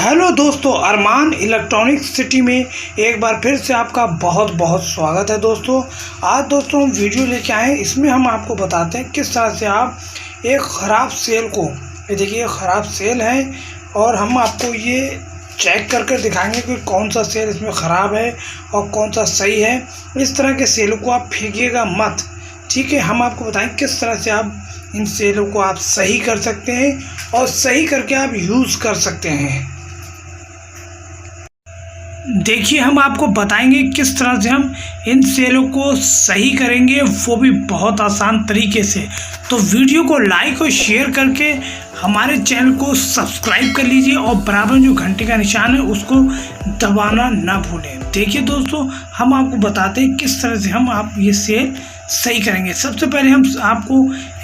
Hello दोस्तों, अरमान electronic city में एक बार फिर से आपका बहुत बहुत स्वागत है। दोस्तों आज दोस्तों हम वीडियो लेके आए हैं। इसमें हम आपको बताते हैं किस तरह से आप एक ख़राब सेल को, ये देखिए ये ख़राब सेल है और हम आपको ये चेक करके दिखाएंगे कि कौन सा सेल इसमें ख़राब है और कौन सा सही है। इस तरह के सेलों को आप फेंकिएगा मत, ठीक है। हम आपको बताएं किस तरह से आप इन सेलों को आप सही कर सकते हैं और सही करके आप यूज़ कर सकते हैं। देखिए हम आपको बताएंगे किस तरह से हम इन सेलों को सही करेंगे, वो भी बहुत आसान तरीके से। तो वीडियो को लाइक और शेयर करके हमारे चैनल को सब्सक्राइब कर लीजिए और बराबर जो घंटे का निशान है उसको दबाना ना भूलें। देखिए दोस्तों हम आपको बताते हैं किस तरह से हम आप ये सेल सही करेंगे। सबसे पहले हम आपको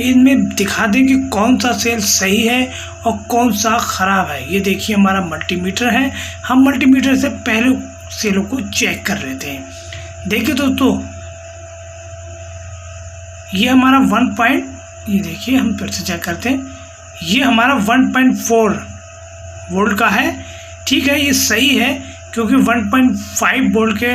इनमें दिखा दें कि कौन सा सेल सही है और कौन सा ख़राब है। ये देखिए हमारा मल्टीमीटर है, हम मल्टीमीटर से पहले सेलों को चेक कर लेते हैं। देखिए दोस्तों ये हमारा ये देखिए हम फिर से चेक करते हैं, ये हमारा 1.4 वोल्ट का है, ठीक है। ये सही है क्योंकि 1.5 वोल्ट के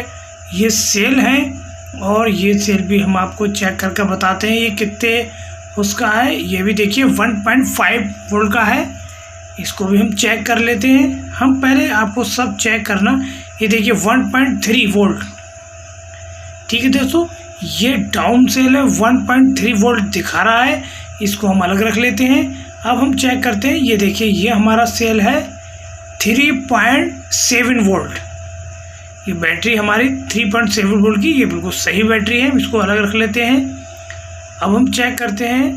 ये सेल हैं और ये सेल भी हम आपको चेक करके बताते हैं ये कितने उसका है। ये भी देखिए 1.5 वोल्ट का है, इसको भी हम चेक कर लेते हैं। हम पहले आपको सब चेक करना, ये देखिए 1.3 वोल्ट, ठीक है दोस्तों। ये डाउन सेल है, 1.3 वोल्ट दिखा रहा है, इसको हम अलग रख लेते हैं। अब हम चेक करते हैं, ये देखिए ये हमारा सेल है 3.7 वोल्ट। ये बैटरी हमारी 3.7 वोल्ट की, ये बिल्कुल सही बैटरी है, इसको अलग रख लेते हैं। अब हम चेक करते हैं,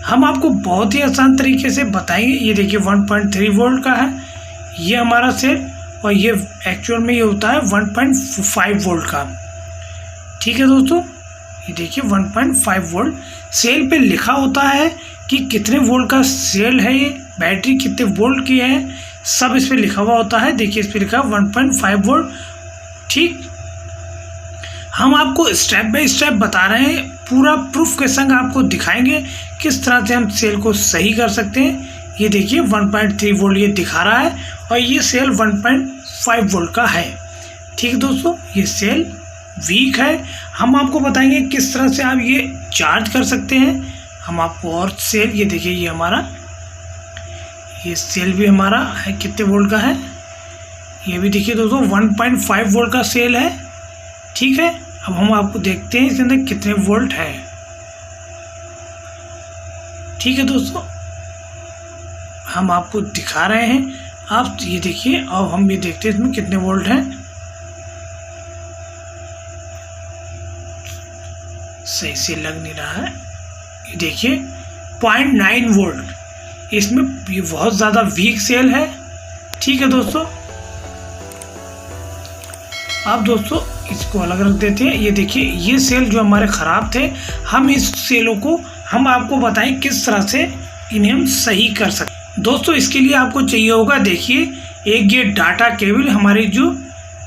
हम आपको बहुत ही आसान तरीके से बताएंगे। ये देखिए 1.3 वोल्ट का है ये हमारा सेल और ये एक्चुअल में ये होता है 1.5 वोल्ट का, ठीक है दोस्तों। ये देखिए 1.5 वोल्ट सेल पे लिखा होता है कि कितने वोल्ट का सेल है, ये बैटरी कितने वोल्ट की है, सब इस पे लिखा हुआ होता है। देखिए इस पे लिखा है 1.5 वोल्ट, ठीक। हम आपको स्टेप बाय स्टेप बता रहे हैं, पूरा प्रूफ के संग आपको दिखाएंगे किस तरह से हम सेल को सही कर सकते हैं। ये देखिए 1.3 वोल्ट ये दिखा रहा है और ये सेल 1.5 वोल्ट का है, ठीक है दोस्तों। ये सेल वीक है, हम आपको बताएंगे किस तरह से आप ये चार्ज कर सकते हैं। हम आपको और सेल, ये देखिए ये हमारा ये सेल भी हमारा है कितने वोल्ट का है, ये भी देखिए दोस्तों 1.5 वोल्ट का सेल है, ठीक है। अब हम आपको देखते हैं इसके अंदर कितने वोल्ट है, ठीक है दोस्तों। हम आपको दिखा रहे हैं, आप ये देखिए। अब हम ये देखते हैं इसमें कितने वोल्ट हैं। सही से लग नहीं रहा है, ये देखिए 0.9 वोल्ट, इसमें ये बहुत ज़्यादा वीक सेल है, ठीक है दोस्तों। अब दोस्तों इसको अलग रख देते हैं। ये देखिए ये सेल जो हमारे ख़राब थे, हम इस सेलों को हम आपको बताएं किस तरह से इन्हें हम सही कर सकते। दोस्तों इसके लिए आपको चाहिए होगा, देखिए एक ये डाटा केबल, हमारी जो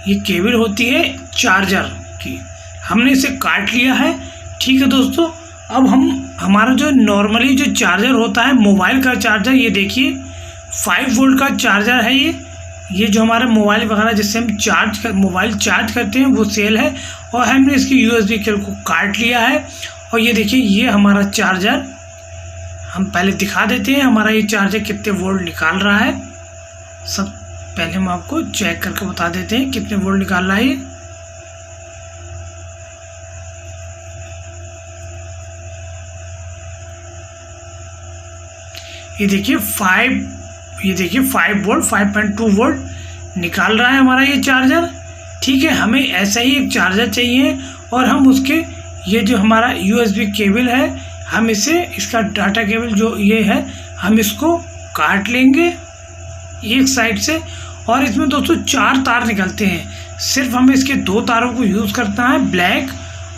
ये केबल होती है चार्जर की, हमने इसे काट लिया है, ठीक है दोस्तों। अब हम हमारा जो नॉर्मली जो चार्जर होता है मोबाइल का चार्जर, ये देखिए 5 वोल्ट का चार्जर है ये जो हमारा मोबाइल वगैरह जिससे हम मोबाइल चार्ज करते हैं वो सेल है और हमने इसकी USB केबल को काट लिया है। और ये देखिए ये हमारा चार्जर, हम पहले दिखा देते हैं हमारा ये चार्जर कितने वोल्ट निकाल रहा है। सब पहले हम आपको चेक करके बता देते हैं कितने वोल्ट निकाल रहा है ये देखिए 5 वोल्ट 5.2 वोल्ट निकाल रहा है हमारा ये चार्जर, ठीक है। हमें ऐसा ही एक चार्जर चाहिए और हम उसके ये जो हमारा USB केबल है, हम इसे इसका डाटा केबल जो ये है हम इसको काट लेंगे एक साइड से। और इसमें दोस्तों 4 तार निकलते हैं, सिर्फ हमें इसके 2 तारों को यूज़ करना है, ब्लैक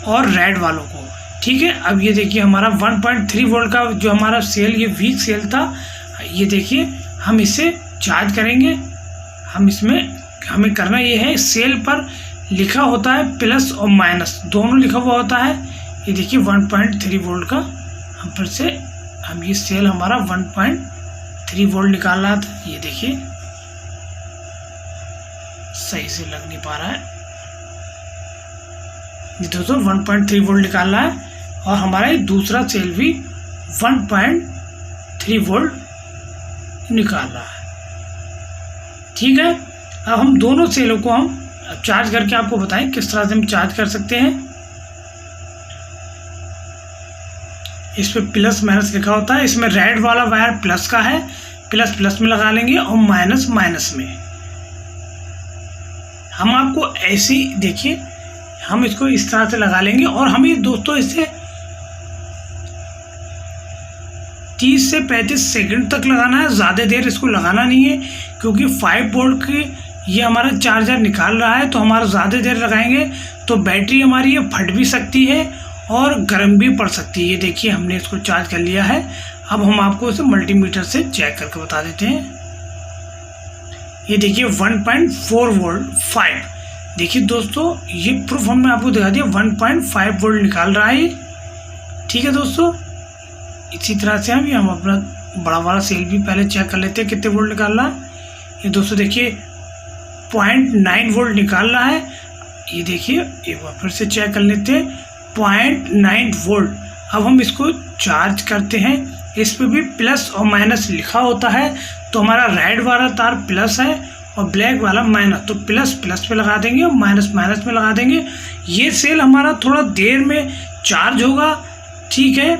और रेड वालों को, ठीक है। अब ये देखिए हमारा 1.3 वोल्ट का जो हमारा सेल, ये वीक सेल था, ये देखिए हम इसे चार्ज करेंगे। हम इसमें हमें करना ये है, सेल पर लिखा होता है प्लस और माइनस दोनों लिखा हुआ होता है। ये देखिए 1.3 वोल्ट का, हम फिर से हम ये सेल हमारा 1.3 वोल्ट निकाल रहा था, ये देखिए सही से लग नहीं पा रहा है जी दोस्तों। 1.3 वोल्ट निकाल रहा है और हमारा ये दूसरा सेल भी 1.3 वोल्ट निकाल रहा है। ठीक है, अब हम दोनों सेलों को हम चार्ज करके आपको बताएं किस तरह से हम चार्ज कर सकते हैं। इस पे प्लस माइनस लिखा होता है, इसमें रेड वाला वायर प्लस का है, प्लस प्लस में लगा लेंगे और माइनस माइनस में। हम आपको ऐसे ही देखिए, हम इसको इस तरह से लगा लेंगे और हमें दोस्तों इसे 30 से 35 सेकंड तक लगाना है, ज़्यादा देर इसको लगाना नहीं है, क्योंकि 5 वोल्ट की ये हमारा चार्जर निकाल रहा है, तो हमारा ज़्यादा देर लगाएंगे तो बैटरी हमारी ये फट भी सकती है और गर्म भी पड़ सकती है। ये देखिए हमने इसको चार्ज कर लिया है। अब हम आपको इसे मल्टीमीटर से चेक करके बता देते हैं। ये देखिए 1.4 वोल्ट 5, देखिए दोस्तों ये प्रूफ हमने आपको दिखा दिया, 1.5 वोल्ट निकाल रहा है। ठीक है दोस्तों, इसी तरह से हम अपना बड़ा वाला सेल भी पहले चेक कर लेते हैं कितने वोल्ट निकाल रहा है। ये दोस्तों देखिए 0.9 वोल्ट निकाल रहा है। ये देखिए एक बार फिर से चेक कर लेते हैं, 0.9 वोल्ट। अब हम इसको चार्ज करते हैं, इस पर भी प्लस और माइनस लिखा होता है, तो हमारा रेड वाला तार प्लस है और ब्लैक वाला माइनस, तो प्लस प्लस पे लगा देंगे और माइनस माइनस में लगा देंगे। ये सेल हमारा थोड़ा देर में चार्ज होगा। ठीक है,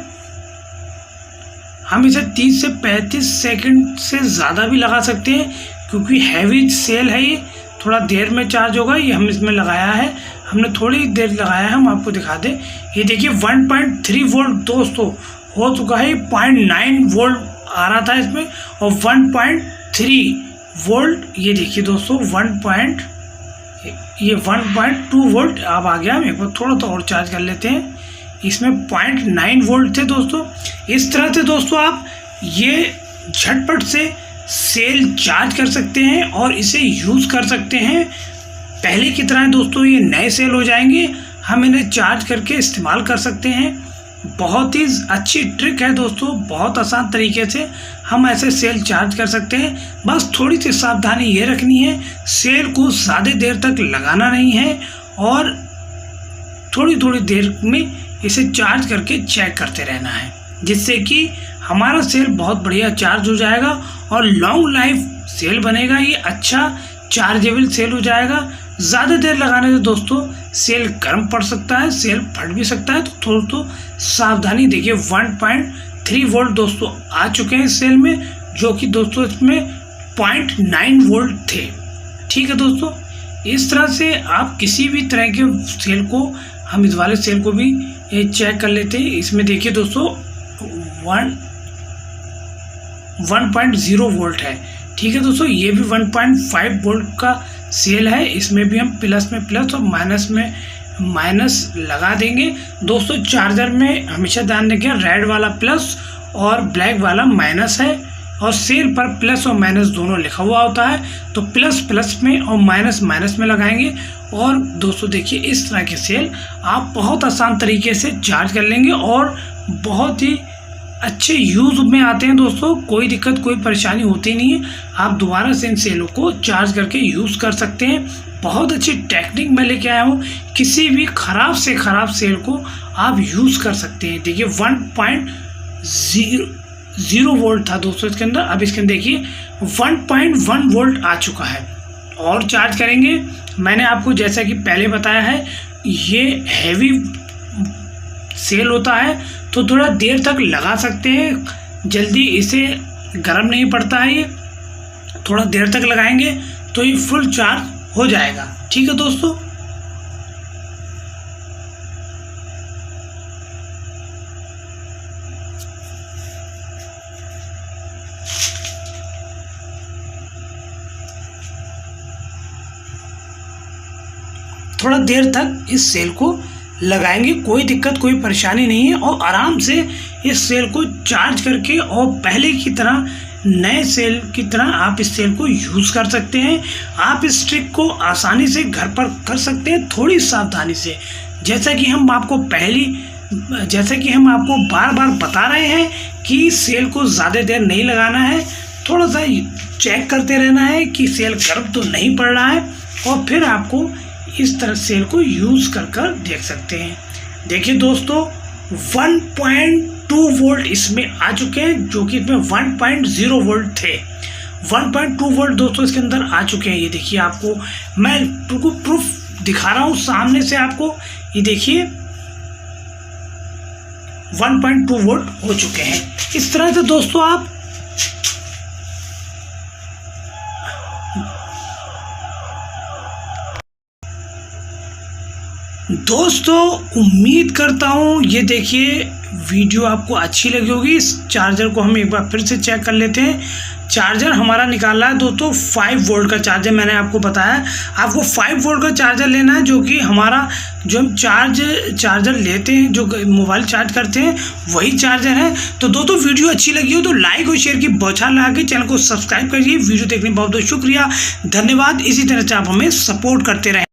हम इसे 30 से 35 सेकंड से ज़्यादा भी लगा सकते हैं, क्योंकि हैवी सेल है, ये थोड़ा देर में चार्ज होगा। ये हम इसमें लगाया है, हमने थोड़ी देर लगाया है, हम आपको दिखा दें। ये देखिए 1.3 वोल्ट दोस्तों हो चुका है, 0.9 वोल्ट आ रहा था इसमें और 1.3 वोल्ट। ये देखिए दोस्तों 1.2 वोल्ट अब आ गया। हम एक बार थोड़ा तो और चार्ज कर लेते हैं। इसमें 0.9 वोल्ट थे दोस्तों। इस तरह से दोस्तों आप ये झटपट से सेल चार्ज कर सकते हैं और इसे यूज़ कर सकते हैं। पहले की तरह दोस्तों ये नए सेल हो जाएंगे, हम इन्हें चार्ज करके इस्तेमाल कर सकते हैं। बहुत ही अच्छी ट्रिक है दोस्तों, बहुत आसान तरीके से हम ऐसे सेल चार्ज कर सकते हैं। बस थोड़ी सी सावधानी ये रखनी है, सेल को ज़्यादा देर तक लगाना नहीं है और थोड़ी थोड़ी देर में इसे चार्ज करके चेक करते रहना है, जिससे कि हमारा सेल बहुत बढ़िया चार्ज हो जाएगा और लॉन्ग लाइफ सेल बनेगा। ये अच्छा चार्जेबल सेल हो जाएगा। ज़्यादा देर लगाने से दोस्तों सेल गर्म पड़ सकता है, सेल फट भी सकता है, तो दोस्तों सावधानी। देखिए 1.3 वोल्ट दोस्तों आ चुके हैं सेल में, जो कि दोस्तों इसमें 0.9 वोल्ट थे। ठीक है दोस्तों, इस तरह से आप किसी भी तरह के सेल को, हम इस वाले सेल को भी चेक कर लेते हैं। इसमें देखिए दोस्तों 1.0 वोल्ट है। ठीक है दोस्तों, ये भी 1.5 वोल्ट का सेल है। इसमें भी हम प्लस में प्लस और माइनस में माइनस लगा देंगे। दोस्तों चार्जर में हमेशा ध्यान रखिए, रेड वाला प्लस और ब्लैक वाला माइनस है और सेल पर प्लस और माइनस दोनों लिखा हुआ होता है, तो प्लस प्लस में और माइनस माइनस में लगाएंगे। और दोस्तों देखिए इस तरह के सेल आप बहुत आसान तरीके से चार्ज कर लेंगे और बहुत ही अच्छे यूज़ में आते हैं दोस्तों। कोई दिक्कत कोई परेशानी होती नहीं है, आप दोबारा से इन सेलों को चार्ज करके यूज़ कर सकते हैं। बहुत अच्छी टेक्निक मैं लेके आया हूँ, किसी भी ख़राब से ख़राब सेल को आप यूज़ कर सकते हैं। देखिए 1.0 वोल्ट था दोस्तों इसके अंदर, अब इसके अंदर देखिए 1.1 वोल्ट आ चुका है। और चार्ज करेंगे, मैंने आपको जैसा कि पहले बताया है, ये हैवी सेल होता है तो थोड़ा देर तक लगा सकते हैं, जल्दी इसे गर्म नहीं पड़ता है। ये थोड़ा देर तक लगाएंगे तो ये फुल चार्ज हो जाएगा। ठीक है दोस्तों, थोड़ा देर तक इस सेल को लगाएंगे, कोई दिक्कत कोई परेशानी नहीं है और आराम से इस सेल को चार्ज करके और पहले की तरह नए सेल की तरह आप इस सेल को यूज़ कर सकते हैं। आप इस ट्रिक को आसानी से घर पर कर सकते हैं, थोड़ी सावधानी से। जैसा कि हम आपको बार बार बता रहे हैं कि सेल को ज़्यादा देर नहीं लगाना है, थोड़ा सा चेक करते रहना है कि सेल गर्म तो नहीं पड़ रहा है और फिर आपको इस तरह सेल को यूज़ कर देख सकते हैं। देखिए दोस्तों 1.2 वोल्ट इसमें आ चुके हैं, जो कि इसमें 1.0 वोल्ट थे। 1.2 वोल्ट दोस्तों इसके अंदर आ चुके हैं। ये देखिए, आपको मैं बिल्कुल प्रूफ दिखा रहा हूँ सामने से आपको। ये देखिए 1.2 वोल्ट हो चुके हैं। इस तरह से दोस्तों आप उम्मीद करता हूँ ये देखिए वीडियो आपको अच्छी लगी होगी। इस चार्जर को हम एक बार फिर से चेक कर लेते हैं। चार्जर हमारा निकाला है दोस्तों 5 वोल्ट का चार्जर। मैंने आपको बताया आपको 5 वोल्ट का चार्जर लेना है, जो कि हमारा जो हम चार्जर लेते हैं, जो मोबाइल चार्ज करते हैं, वही चार्जर है। तो दोस्तों वीडियो अच्छी लगी हो तो लाइक और शेयर की बौछार लगा के चैनल को सब्सक्राइब करिए। वीडियो देखने बहुत बहुत शुक्रिया, धन्यवाद। इसी तरह से आप हमें सपोर्ट करते रहें।